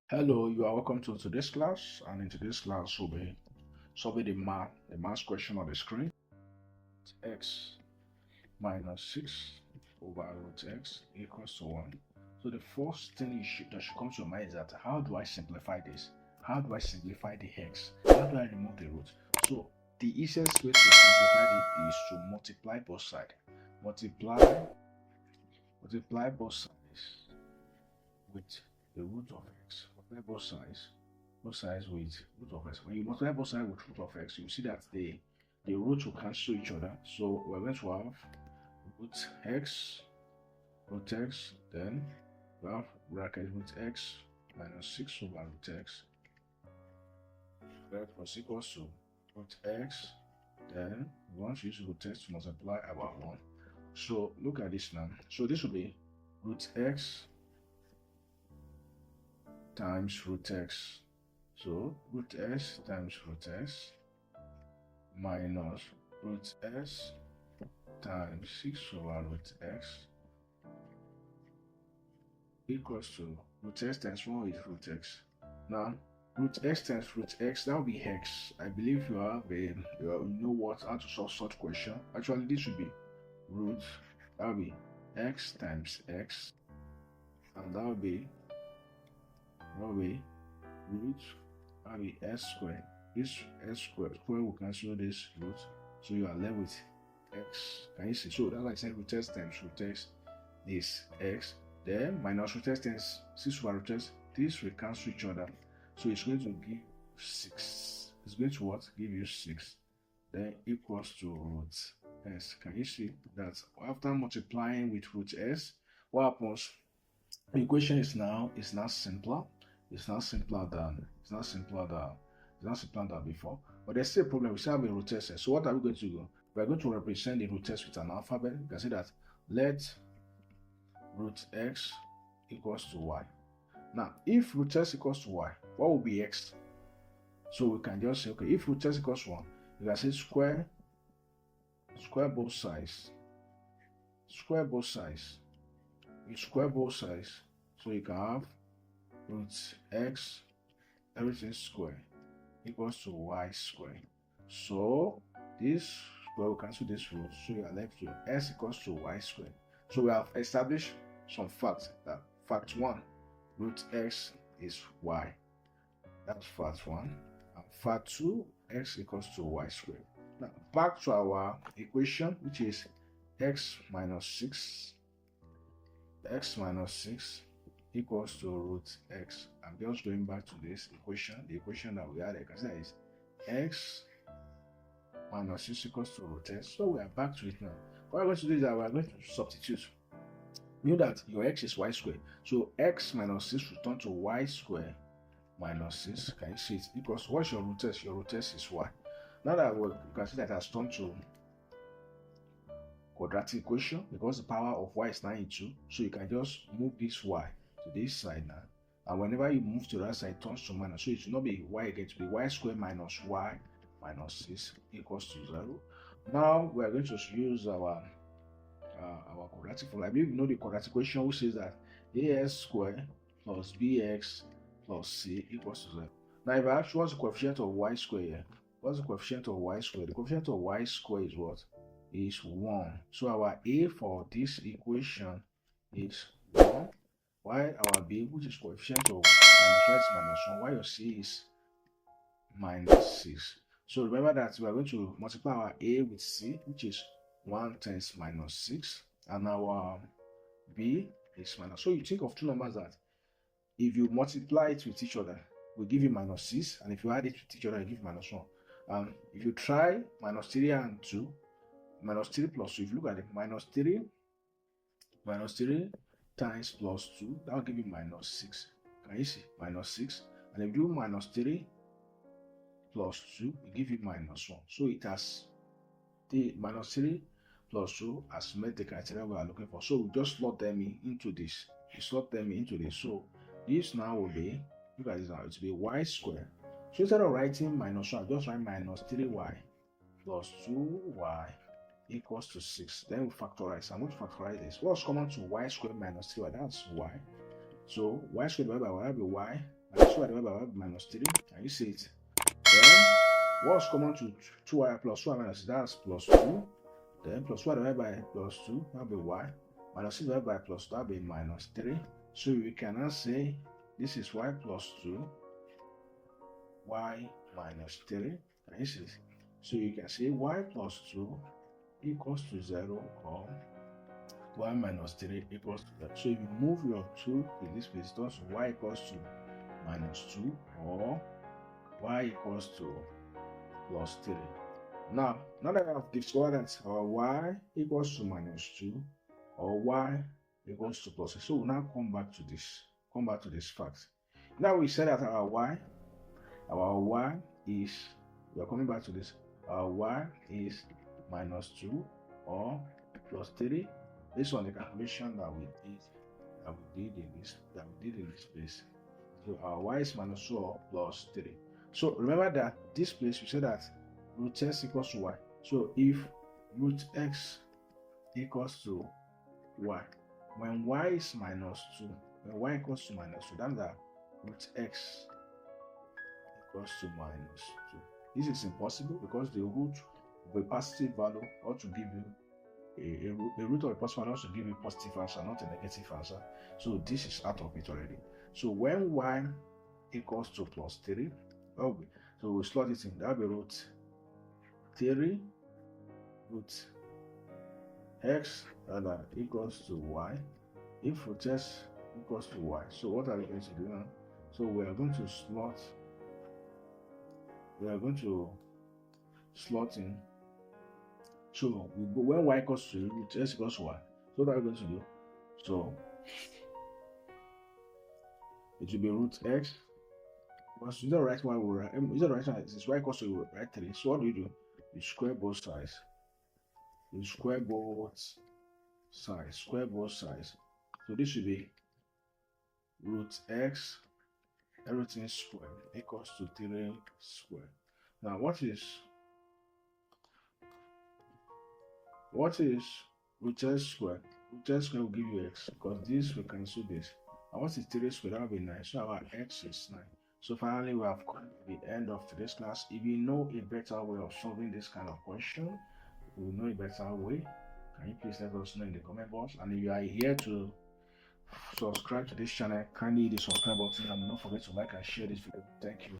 Hello, you are welcome to today's class, and in today's class we'll be solving the math question on the screen. X minus 6 over root x equals to 1. So the first thing that should come to your mind is that how do I simplify this? How do I simplify the x? How do I remove the root? So the easiest way to simplify it is to multiply both sides. Multiply both sides with the root of x. Multiply both sides with root of x. When you multiply both sides with root of x, you see that the roots will cancel each other. So we're going to have root x, then we have bracket root x minus 6 over root x. That was equals to root x. Then we want to use root x to multiply our 1. So look at this now. So this will be root x times root x. So root x times root x minus root x times 6 over root x equals to root x times 1 is root x. Now root x times root x, that will be x. I believe you know how to solve such question. Actually, this would be root, that will be x times x, and that will be root, that will be s squared. This s square will cancel this root, so you are left with x. Can you see? So that's why I said root x times root x is x. Then minus root x times 6 over root x, this will cancel each other. So it's going to give 6. It's going to what? Give you 6. Then equals to root s. Can you see that after multiplying with root s, what happens? The equation is now simpler. It's not simpler than before. But there's still a problem. We still have a root s. So what are we going to do? We are going to represent the root s with an alphabet. You can say that let root x equals to y. Now, if root x equals to y, what will be x? So we can just say, okay, if root x equals to 1, you can say square both sides. Square both sides. You square both sides. So you can have root x, everything square, equals to y square. So this square will cancel this root. So you are left with s equals to y square. So we have established some facts. That fact 1, root x is y. That's fact 1. And fact 2, x equals to y squared. Now back to our equation, which is x minus 6. X minus 6 equals to root x. I'm just going back to this equation. The equation that we had, I can say is x minus 6 equals to root x. So we are back to it now. What we're going to do is that we're going to substitute. You know that your x is y squared. So x minus 6 will turn to y squared minus 6. Can you see it? Because what's your root x? Your root x is y. Now that you can see that it has turned to quadratic equation because the power of y is 92. So you can just move this y to this side now. And whenever you move to that side, it turns to minus. So it will not be y again, it will be y squared minus y minus 6 equals to 0. Now we are going to use our quadratic formula. I believe you know the quadratic equation which says that ax squared plus bx plus c equals to 0. Now if I ask what's the coefficient of y squared here, what's the coefficient of y squared? The coefficient of y squared is what? Is 1. So our a for this equation is 1, while our b, which is coefficient of minus y, is minus 1, while your c is minus 6. So remember that we are going to multiply our a with c, which is 1 times minus 6, and our b is minus. So you think of two numbers that if you multiply it with each other, will give you minus 6, and if you add it with each other, it give minus 1. And if you try minus 3 and 2, minus 3 plus 2, if you look at it, minus 3 times plus 2, that will give you minus 6. Can you see? Minus 6. And if you do minus 3 plus 2, it gives you minus 1. So it has the minus 3 plus 2 has met the criteria we are looking for. So we just slot them into this. So this now will be, look at this now, it will be y squared. So instead of writing minus 1, just write minus 3y plus 2y equals to 6. Then we factorize. I'm going to factorize this. What's common to y squared minus 3y? That's y. So y squared divided by y will be y minus 2y divided by y minus 3. Can you see it? Then what's common to 2y plus 2y minus, that's plus 2. Then plus 2y divided by plus 2, that'll be y. Minus 6 divided by plus 2, that'll be minus 3. So we can now say this is y plus 2, y minus 3. Can you see it? So you can say y plus 2 equals to 0 or y minus 3 equals to that. So if you move your 2 in this place, it also y equals to minus 2 or y equals to plus 3. Now that I have discovered that our y equals to minus 2 or y equals to plus 3, so we'll now come back to this fact. Now we said that our y is, we are coming back to this, our y is minus 2 or plus 3 based on the calculation that we did in this place. So our y is minus 2 or plus 3. So remember that this place we said that root x equals to y. So if root x equals to y, when y is minus 2, when y equals to minus 2, that's that root x equals to minus 2. This is impossible because the root of a positive value ought to give you a root of a positive value ought to give you a positive answer, not a negative answer. So this is out of it already. So when y equals to plus 3, okay, so we'll slot it in. That'll be root 3 root x equals to y. If root x equals to y, so what are we going to do now? So we are going to slot in. So we go when y equals to root x equals to y. So what are we going to do? So it will be root x. Because you don't write y, we write you don't write this y equals to write 3. So what do? You square both sides. You square both sides. So this should be root x everything squared equals to 3 squared. Now what is root x squared? Root x squared will give you x because this will cancel this. And what is 3 squared? That will be 9. So our x is 9. So finally we have come to the end of today's class. If you know a better way of solving this kind of question, if you know a better way, can you please let us know in the comment box? And if you are here to subscribe to this channel, kindly hit the subscribe button and don't forget to like and share this video. Thank you.